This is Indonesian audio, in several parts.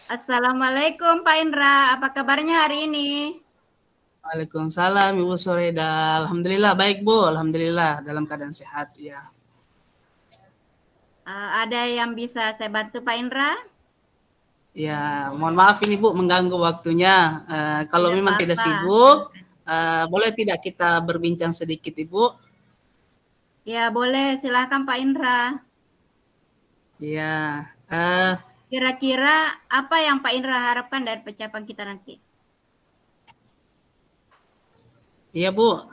Assalamualaikum Pak Indra, apa kabarnya hari ini? Waalaikumsalam Ibu Soreda. Alhamdulillah baik Bu, Alhamdulillah dalam keadaan sehat ya. Ada yang bisa saya bantu Pak Indra? Ya, mohon maaf ini Bu mengganggu waktunya. Kalau Tidak memang apa-apa. tidak sibuk, boleh tidak kita berbincang sedikit Ibu? Ya boleh, silakan Pak Indra. Ya. Kira-kira apa yang Pak Indra harapkan dari percakapan kita nanti? Iya Bu,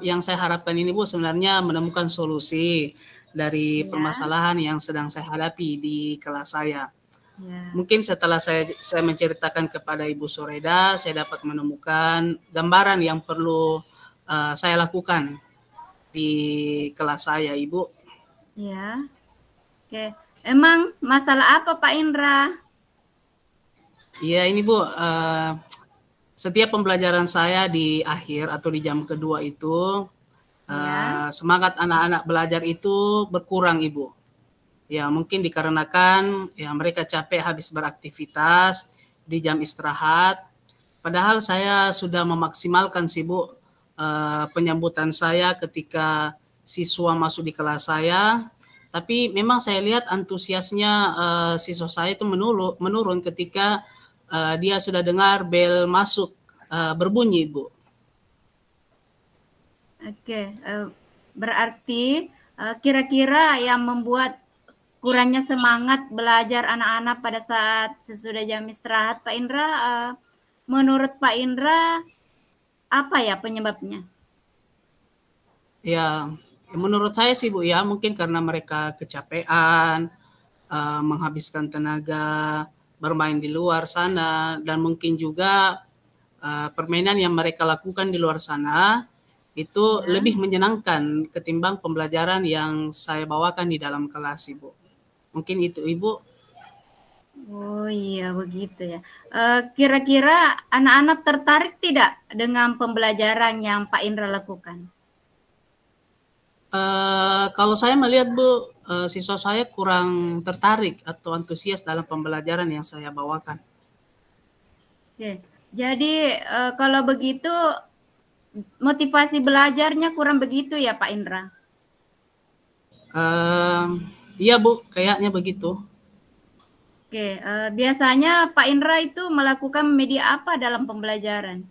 yang saya harapkan ini Bu sebenarnya menemukan solusi dari permasalahan yang sedang saya hadapi di kelas saya. Ya. Mungkin setelah saya menceritakan kepada Ibu Soreda, saya dapat menemukan gambaran yang perlu saya lakukan di kelas saya, Ibu. Ya, oke. Emang masalah apa Pak Indra? Iya ini Bu, setiap pembelajaran saya di akhir atau di jam kedua itu, semangat anak-anak belajar itu berkurang Ibu. Ya mungkin dikarenakan ya mereka capek habis beraktivitas di jam istirahat. Padahal saya sudah memaksimalkan sih Bu penyambutan saya ketika siswa masuk di kelas saya. Tapi memang saya lihat antusiasnya siswa saya itu menurun ketika dia sudah dengar bel masuk berbunyi Bu. Oke, berarti kira-kira yang membuat kurangnya semangat belajar anak-anak pada saat sesudah jam istirahat Pak Indra, menurut Pak Indra apa ya penyebabnya? Ya, menurut saya sih Bu ya mungkin karena mereka kecapean, menghabiskan tenaga bermain di luar sana, dan mungkin juga permainan yang mereka lakukan di luar sana itu lebih menyenangkan ketimbang pembelajaran yang saya bawakan di dalam kelas Ibu. Mungkin itu Ibu. Oh iya begitu ya. Kira-kira anak-anak tertarik tidak dengan pembelajaran yang Pak Indra lakukan? Kalau saya melihat Bu, siswa saya kurang tertarik atau antusias dalam pembelajaran yang saya bawakan. Oke. Jadi kalau begitu motivasi belajarnya kurang begitu ya Pak Indra? Iya Bu, kayaknya begitu. Oke, biasanya Pak Indra itu melakukan media apa dalam pembelajaran?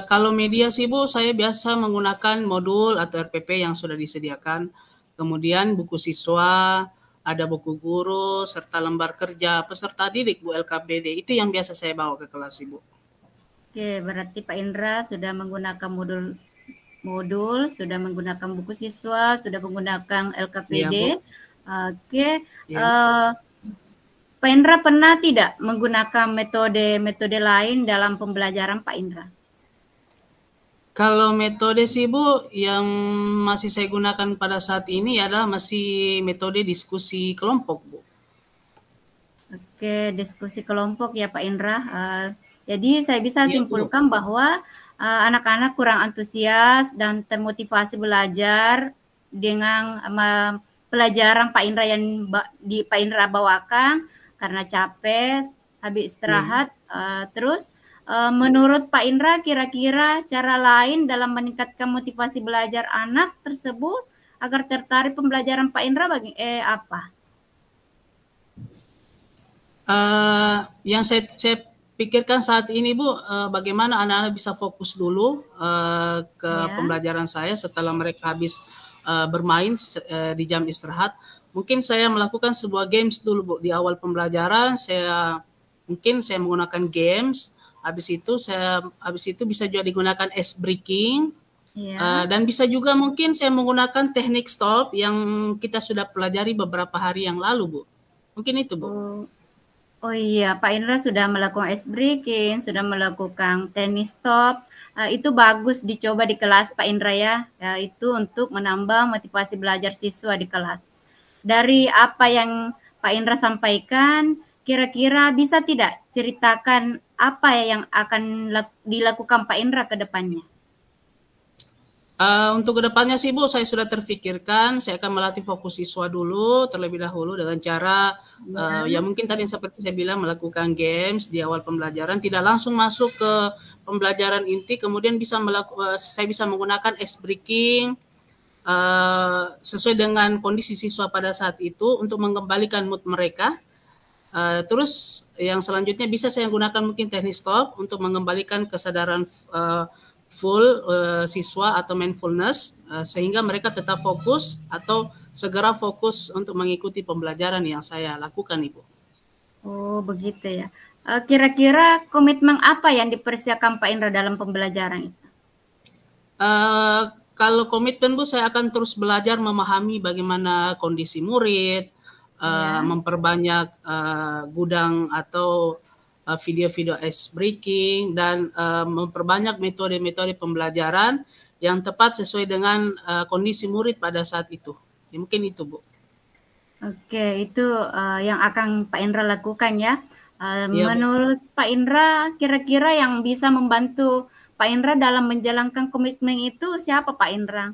Kalau media sih Bu, saya biasa menggunakan modul atau RPP yang sudah disediakan. Kemudian buku siswa, ada buku guru, serta lembar kerja peserta didik Bu LKPD. Itu yang biasa saya bawa ke kelas Ibu. Oke, berarti Pak Indra sudah menggunakan modul, sudah menggunakan buku siswa, sudah menggunakan LKPD. Ya, oke, Pak Indra pernah tidak menggunakan metode lain dalam pembelajaran Pak Indra? Kalau metode sih Bu, yang masih saya gunakan pada saat ini adalah masih metode diskusi kelompok Bu. Oke, diskusi kelompok ya Pak Indra. Jadi saya bisa simpulkan bahwa anak-anak kurang antusias dan termotivasi belajar dengan pelajaran Pak Indra yang Pak Indra bawakan karena capek habis istirahat. Terus menurut Pak Indra kira-kira cara lain dalam meningkatkan motivasi belajar anak tersebut agar tertarik pembelajaran Pak Indra apa? Yang saya pikirkan saat ini Bu, bagaimana anak-anak bisa fokus dulu ke pembelajaran saya setelah mereka habis bermain di jam istirahat. Mungkin saya melakukan sebuah games dulu Bu di awal pembelajaran. Mungkin saya menggunakan games. Habis itu bisa juga digunakan ice breaking. Dan bisa juga mungkin saya menggunakan teknik stop yang kita sudah pelajari beberapa hari yang lalu Bu. Mungkin itu Bu. Oh iya, Pak Indra sudah melakukan ice breaking, sudah melakukan tennis stop. Itu bagus dicoba di kelas Pak Indra ya. Itu untuk menambah motivasi belajar siswa di kelas. Dari apa yang Pak Indra sampaikan, kira-kira bisa tidak ceritakan apa yang akan dilakukan Pak Indra ke depannya? Untuk kedepannya sih Bu, saya sudah terfikirkan, saya akan melatih fokus siswa dulu terlebih dahulu dengan cara ya mungkin tadi seperti saya bilang melakukan games di awal pembelajaran, tidak langsung masuk ke pembelajaran inti, kemudian saya bisa menggunakan ice breaking sesuai dengan kondisi siswa pada saat itu untuk mengembalikan mood mereka. Terus yang selanjutnya bisa saya gunakan mungkin teknik stop untuk mengembalikan kesadaran full siswa atau mindfulness sehingga mereka tetap fokus atau segera fokus untuk mengikuti pembelajaran yang saya lakukan, Ibu. Oh, begitu ya. Kira-kira komitmen apa yang dipersiapkan Pak Indra dalam pembelajaran itu? Kalau komitmen Bu, saya akan terus belajar memahami bagaimana kondisi murid, memperbanyak gudang atau video-video ice breaking dan memperbanyak metode-metode pembelajaran yang tepat sesuai dengan kondisi murid pada saat itu. Ya, mungkin itu Bu. Oke, itu yang akan Pak Indra lakukan ya. Ya, Bu. Menurut Pak Indra, kira-kira yang bisa membantu Pak Indra dalam menjalankan komitmen itu siapa Pak Indra?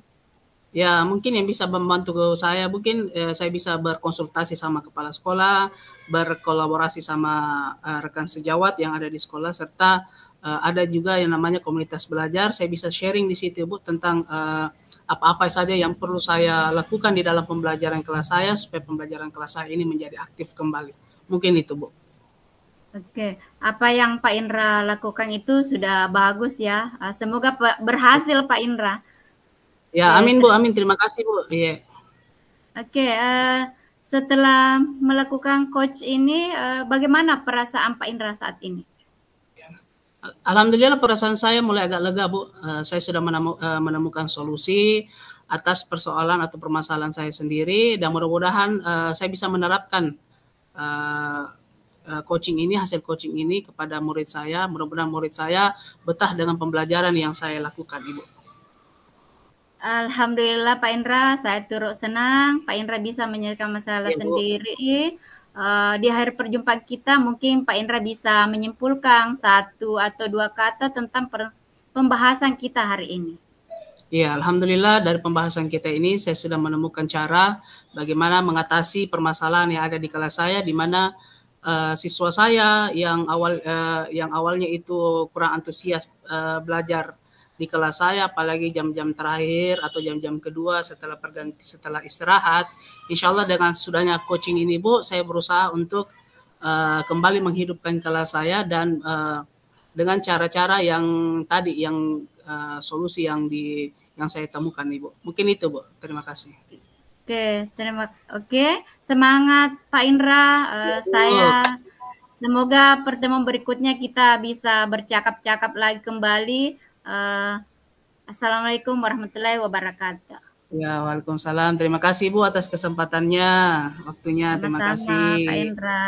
Ya, mungkin yang bisa membantu saya, mungkin saya bisa berkonsultasi sama kepala sekolah, berkolaborasi sama rekan sejawat yang ada di sekolah, serta ada juga yang namanya komunitas belajar. Saya bisa sharing di situ, Bu, tentang apa-apa saja yang perlu saya lakukan di dalam pembelajaran kelas saya, supaya pembelajaran kelas saya ini menjadi aktif kembali. Mungkin itu, Bu. Oke, apa yang Pak Indra lakukan itu sudah bagus ya. Semoga berhasil Pak Indra. Ya, Oke, amin Bu, amin. Terima kasih Bu. Iya. Oke, setelah melakukan coach ini, bagaimana perasaan Pak Indra saat ini? Alhamdulillah perasaan saya mulai agak lega Bu. Saya sudah menemukan solusi atas persoalan atau permasalahan saya sendiri dan mudah-mudahan saya bisa menerapkan coaching ini, hasil coaching ini kepada murid saya. Mudah-mudahan murid saya betah dengan pembelajaran yang saya lakukan, Ibu. Alhamdulillah Pak Indra, saya turut senang Pak Indra bisa menyelesaikan masalah Ya, Bu. sendiri. Di akhir perjumpaan kita mungkin Pak Indra bisa menyimpulkan 1 atau 2 kata tentang pembahasan kita hari ini. Ya, alhamdulillah dari pembahasan kita ini saya sudah menemukan cara bagaimana mengatasi permasalahan yang ada di kelas saya, di mana siswa saya yang awalnya itu kurang antusias belajar di kelas saya, apalagi jam-jam terakhir atau jam-jam kedua setelah istirahat. Insya Allah dengan sudahnya coaching ini Bu, saya berusaha untuk kembali menghidupkan kelas saya dan dengan cara-cara yang tadi, yang solusi yang saya temukan Ibu. Mungkin itu Bu. Terima kasih. Oke, semangat Pak Indra. Saya semoga pertemuan berikutnya kita bisa bercakap-cakap lagi kembali. Assalamualaikum warahmatullahi wabarakatuh. Ya, waalaikumsalam. Terima kasih Bu atas kesempatannya, waktunya. Terima Sama-sama, Pak kasih. Indra.